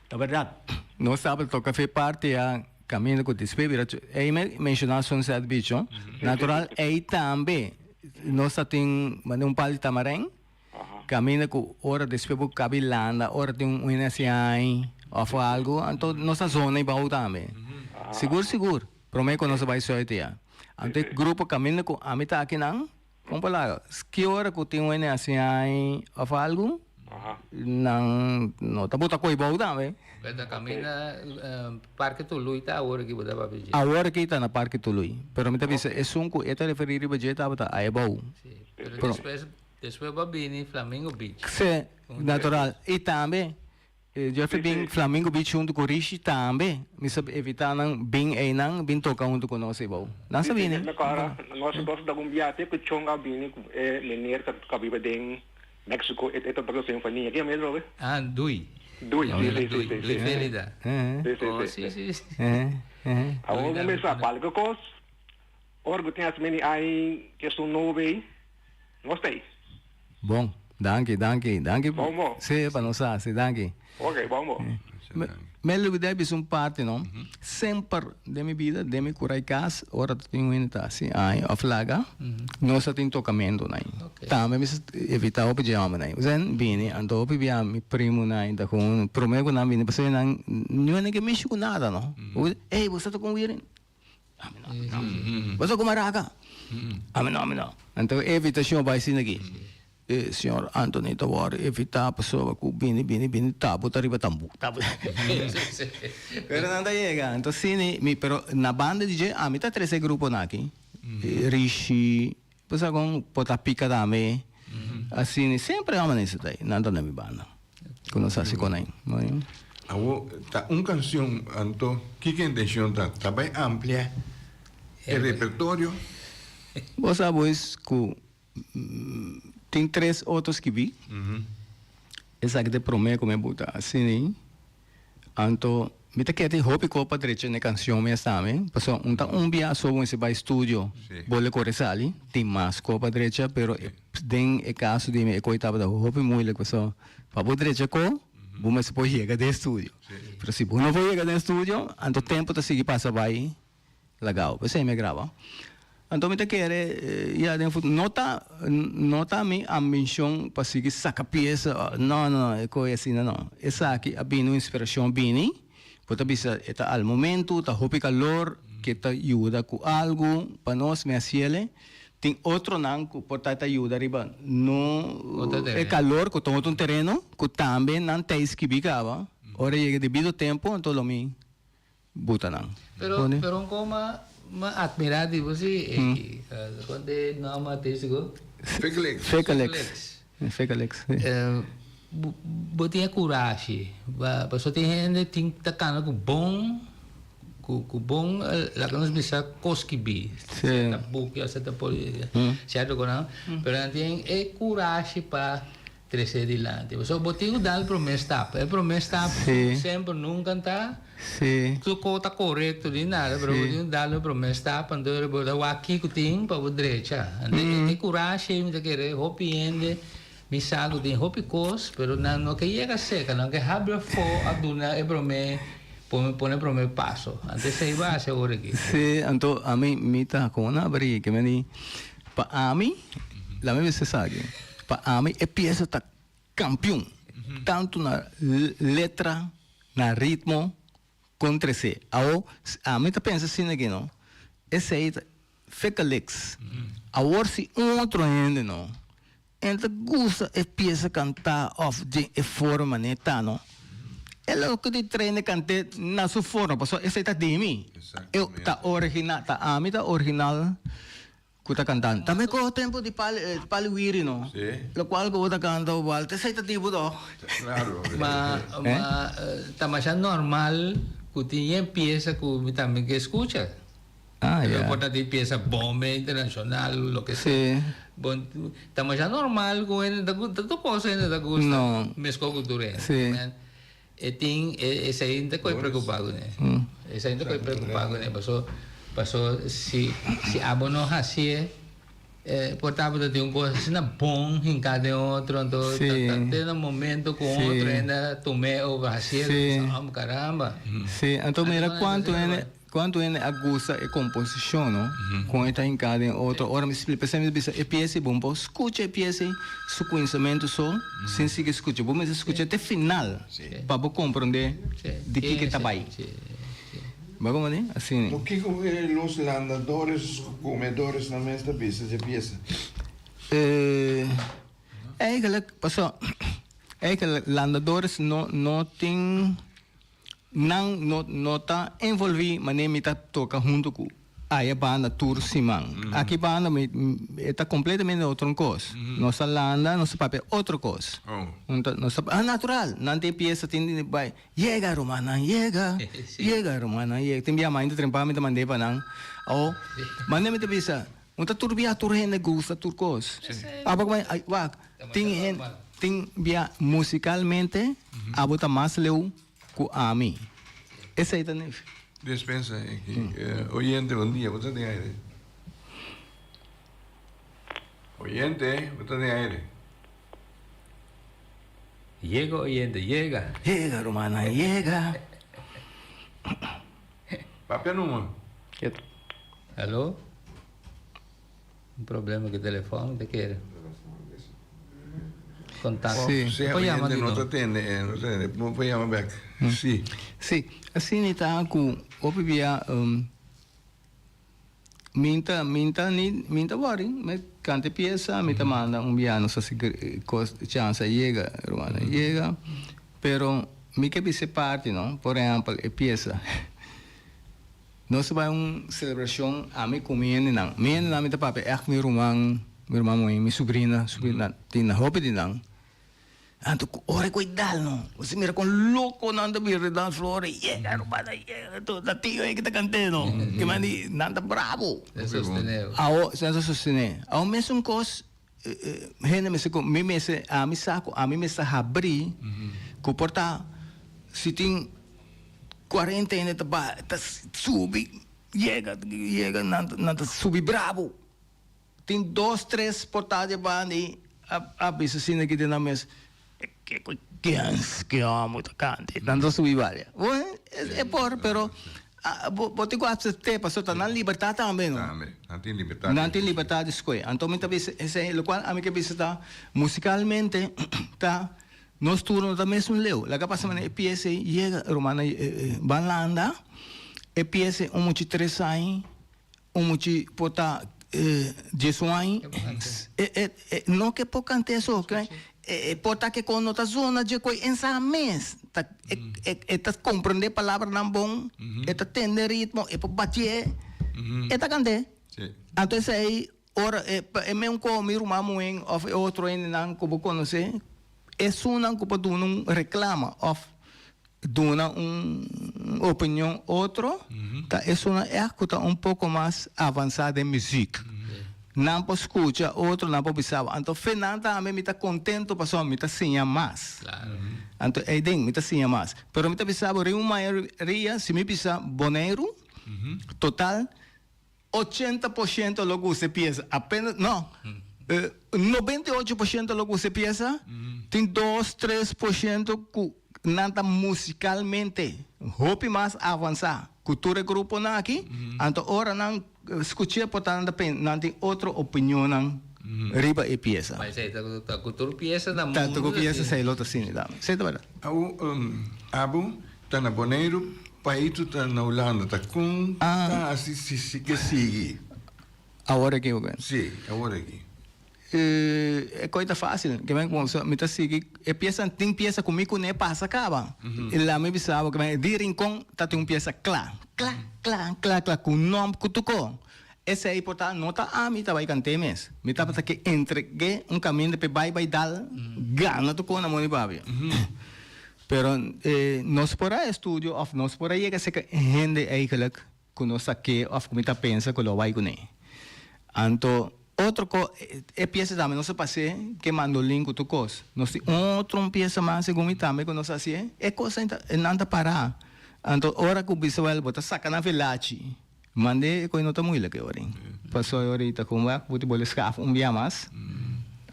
Tá verdade. Nós sabe toca fez parte a caminho com despedida. Aí mencionar Sunset Beach, natural aí também. Nós tem um pali tamarém. Caminho com hora despedida cabilanda, hora tem assim ou algo. Então nossa zona é boa também. Seguro. Prometo nós vai só aí. Então grupo caminho com a mitad aqui não. Como lá, que hora que tem assim ou algo? Aha. Nang no tabuta ko ibaw dami. Kada kami na parque tuloy ta agora que botar papel. Agora kita na parque tuloy. Pero mita bisa esunku eta referir ba jeta bata aibaw. Sí. Pero después va bini Flamingo Beach. Se natural. E também Jeffrey Bing Flamingo Beach junto com Rishi também. Misa evitar nang Bing ay nang bin toka junto com nós ibaw. Nasa bini. Na cara, nós gostamos da gumbiate que chonga bini menir ka biba ding Mexico ito bago sinfonia. Kaya medyo ba? Ah, Dui. Dui, Dui Felida. Sí. Sí. Ako mo sa palco kos. Or gutias meni ai que são nove. Gostei. Bom, danke. Bom, bom. Se para nós se danke. Ok, vamos. Melo deve ser parte, não? Sempre de minha vida, de minha curai casa, ora tenho ainda assim, ai, a flaga, nós temos tocamento, né? Também me evitar o pijama, né? Zen bini, ando o pijama, mi primo, né? Da com promego na bini, porque não é que mexe com nada, não? Ei, você tá com o Irin? Você com maraca? Não. Então evitação vai ser aqui. Senhor Anthony Tawar, evitar a pessoa que bini, tabu, tariba tambu. Pero nada llega. Então, sim, pero na banda DJ, a mim tá 13 grupo aqui. Rishi, passa com Potapica dame. Assim, sempre é uma nisso daí. Nada na minha banda. Quando se assim com aí. Tá canção, Anto, que intenção tá bem ampla. O repertório. Você sabe que tem 3 outros que vi. Essa aqui de promê como é botar assim. Então, me tá querendo hobby copa direita na canção mesmo também. Passou um dia só um se vai estúdio. Bole corresali, tem mais copa direita, pero den é caso de me coitava da hobby muito passou. Para direita co, vamos se pode chegar de estúdio. Pero se não for chegar de estúdio, então tempo tá seguir passa vai legal. Você me grava. Então, me quer nota a ambição para seguir saca peça. Não, é coisa assim, não. Essa aqui é bem uma inspiração bem. Pode ser está ao momento, está houve calor, que está ajuda com algo para nós, me asiele. Tem outro não que pode ajuda riba. Não é calor que tem outro terreno que também não tem esquivicava. Ora chega devido tempo, então lo me buta não. Pero como admirado você quando não matei-se Fekalex. Botinha coragem, pessoa tem gente tem tacando com bom lá que nós bisa koskibi, certa boca, certa política, certo não? Pero tem coragem para crescer adiante. Você botinha dar promessa, sempre nunca tá. Tu tá correto de nada, pero botinha dar promessa, quando eu vou aqui que tem para o direita. Tem coragem, me querer, hopiende. Mi sago din hopi kos, pero não que llega seca, não que abre fogo a duna e prome pone prome passo. Antes se iba a seguro aqui. Sí, então a mim me tá com uma abrir que me ni pa a mim, la mesma se sabe. Pa a mim é peça tá campeão, tanto na letra, na ritmo, contra se. A mim tá pensa assim aqui não. Esse aí Fekalex. Agora se outro ainda não. Então, gosta de peça cantar de forma neta, não? Ela que de treina cantar na sua forma, porque essa está de mim. Eu tá original, tá a mim tá original que tá cantando. Também com o tempo de paliwiri, não? O qual que eu tá cantando, volta, essa está tipo do. Claro. Mas tá mais normal que tinha peça que também que escuta. Pode ter peça bomba internacional, lo que sea. Bom, estamos já normal com ele, da coisa ainda da gosta. Não. Mesmo cultura. Sim. E tem esse ainda que é preocupado, né? Esse ainda que é preocupado, né? Passou se abono assim, portava de um coisa assim, bom em cada outro, então tem um momento com outro ainda tomei o vazio, caramba. Sim, então mira quando ele aguça a composição, não? Quando está em cada outro, ora me explica, você me diz, é peça bom, escute a peça, seu conhecimento só, sem seguir escutar, vamos escutar até final, para compreender de que está aí. Vamos né? Assim. O que os landadores, comedores na mesma peça de peça? É aquela pessoa, é que landadores não tem não tá envolvido, mas nem me tá toca junto com a banda tour simang. Aqui banda está completamente outra coisa. Nossa landa, nosso papel outra coisa. Nossa natural, não tem peça tem vai. Llega romana, llega romana, llega. Tem minha mãe de trempar me mandei para não. Oh, mandei me te bisa. Unta turbia turhene gusta turcos. Apa kau ai wak ting via musicalmente abuta mais leu ku ami. Esse aí também. Despensa aqui. Oyente, bom dia. Você tem aire? Oyente, você tem aire? Llega, oyente, llega. Llega, romana, llega. Papel número. Alô? Um problema com o telefone, de que era? Contato. Sim. Se Poi chiama oyente di não nuovo. atende, poi chiama back. Sì. Sim, assim está com opivia minta worry, me cante pieza, minta manda piano so si chance llega, romana llega, pero mi que pise parte, no? Por ejemplo, pieza. No se va una celebración a mi comiendo nang. Mi na mi papi, mi irmão mi sobrina tina hopi dinang. Anto, ore cuidado, no. Você mira con loco nanda birre dan flores. Llega, romana, llega. Tu da tío aí que tá cantando. Que mandi nanda bravo. Eso sosteneu. Senza sostener. Ao mesmo cos, gente a mi saco, a mi me sa abrir, que porta, se tem 40 anos, tá subi, llega, nanda subi bravo. Tem 2, 3 portadas bandi, a bisa sina que tem na mesa. Que amo, cante, nanda subi vale. É por, pero bote ko apsa te paso ta nan libertad também, no? Não tem liberdade. Não tem liberdade de escolha. Então, muitas vezes, o qual a mim que pensa tá musicalmente tá nós turno da mesmo leu. Lá que passa mana pieza chega romana balanda, e pieza muito 3 anos, muito pota 10 anos. Não que por cantar só, que pota que quando tá zona de coi essa mês, tá compreender palavra não bom, tá tender ritmo, por bater, tá cantar. Então aí ora é mesmo como meu irmão ou outro ainda não como conhecer, é só não como do não reclama ou do uma opinião outro, tá é só é um pouco mais avançada em música. Não posso escutar outro, não posso pensar. Então, Fernanda, a mim está contento, passou, me está sinha mais. Claro. Então, é bem, me está sinha mais. Pero me está pensando, a maioria, se me pensar, boneiro, total, 80% logo se pieza. Apenas, não, 98% logo se pieza, tem 2, 3% que nada musicalmente, hope mais avançar. Cultura grupo na aqui, então, ora não escutar, portanto, não tem outra opinião não riba e pieza. Mas aí tá cultura pieza da mundo. Tanto que pieza sei lot assim, dá. Sei tá verdade. Abu tá na Bonaire, paito tá na Holanda, tá com tá assim que sigue. Agora que eu ganho. Sim, agora aqui. É coisa fácil, que vem com me tá seguir, é pieza tem pieza comigo nem passa acaba. E lá me bisava que vem de rincão, tá tem uma pieza clá com nome que tocou. Esse aí portanto não tá a mim tá vai cantar mesmo. Me tá para que entreguei um caminho de vai dar gana tocou na mão de babia. Pero nós por aí estúdio, of nós por aí que se gente eigenlijk que nós aqui of como tá pensa que lo vai com ele. Anto outro é pieza também não se passe que mandolim que tu cos. Nós tem outro pieza mais segundo também que nós assim é coisa nada parar. Então hora que o visual bota saca na velagem. Mande ko não tá muito que hora. Passou ahorita com vai bote bola escaf dia mais.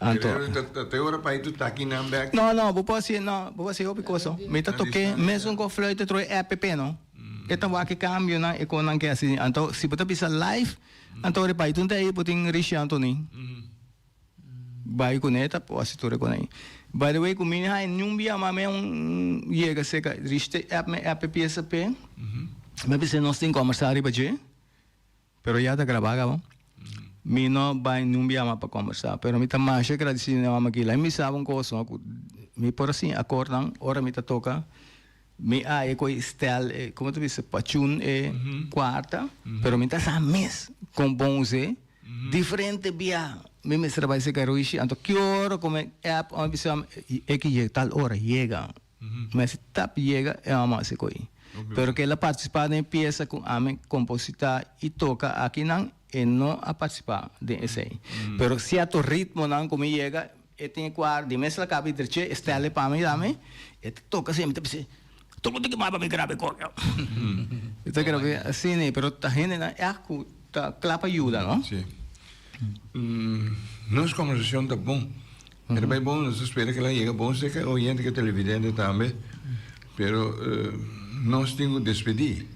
Então até hora paito tá aqui na back. Não, vou fazer outra coisa. Me tá toque mesmo com flauta troi app não. Então vai que cambio na e com não que assim. Então se botar bisa live então ore pai tunta aí puting rishi Antoni. Vai com neta pode tu reconai. By the way, com mim hai num dia mame chega seca riste app PSP. Mas você não tem conversar aí baje. Pero já tá gravado, bom. Me não vai num dia para conversar, pero me tá mais agradecer na mama que lá me sabe um coisa, me por assim acordam, ora me toca, me com estel, como tu diz, pachun quarta, pero me tá sa mes com bonze, diferente via, me trabalha se caruishi, anto que hora como app, on bisam que tal hora chega, mas tap chega é uma se coi. Pero que ela participa em peça com a compositar e toca aqui não e não a participar de esse. Pero se a to ritmo não como chega, tem quar de mês la cabe treche estale para mim dame, e toca sempre pense. Todo que mais para me grave correu. Então grave assim, né, pero ta gente na é ta clapa ajuda, não? Sim. Nossa conversação tá bom. Era bem bom, nós espera que ela chegue bom, sei que o oyente que televidente também, pero nós temos que despedir.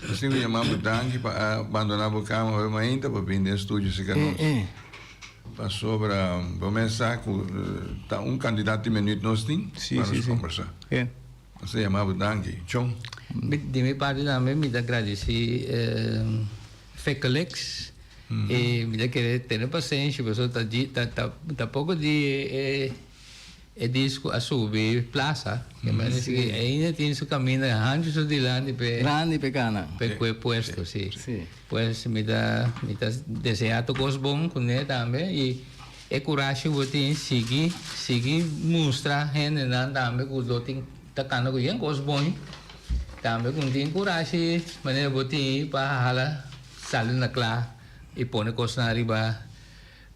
Nós temos que chamar o Dangue para abandonar o carro, mas ainda para vir no estúdio, se que nós passou para começar com candidato de minuto nós temos para conversar. Você chamava o Dangue, John? De minha parte também me agradeci Fekalex e me querer ter paciência, pessoal tá pouco de disco a subir plaza, que ainda tem seu caminho antes de lá de grande pecana, pe puesto, sim. Pues me dá deseado coisas bom com ele também e coragem vou ter seguir mostrar gente não também que eu tenho tá cano com coisas bom também com tem coragem maneira vou ter para hala sair na classe e pôr coisas na riba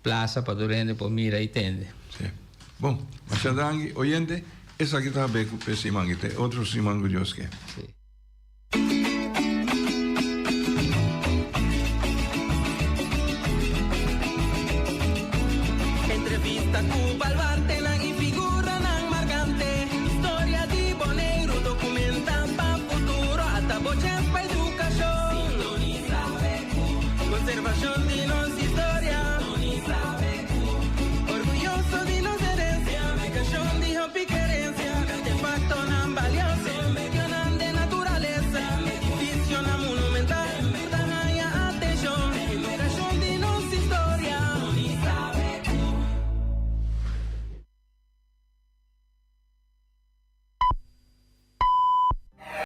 plaza para durante para mira e tende. Bom, mas Dangue, oyente, essa aqui está bem com o Simão, outro Simão que Deus quer. Entrevista Cuba al bar,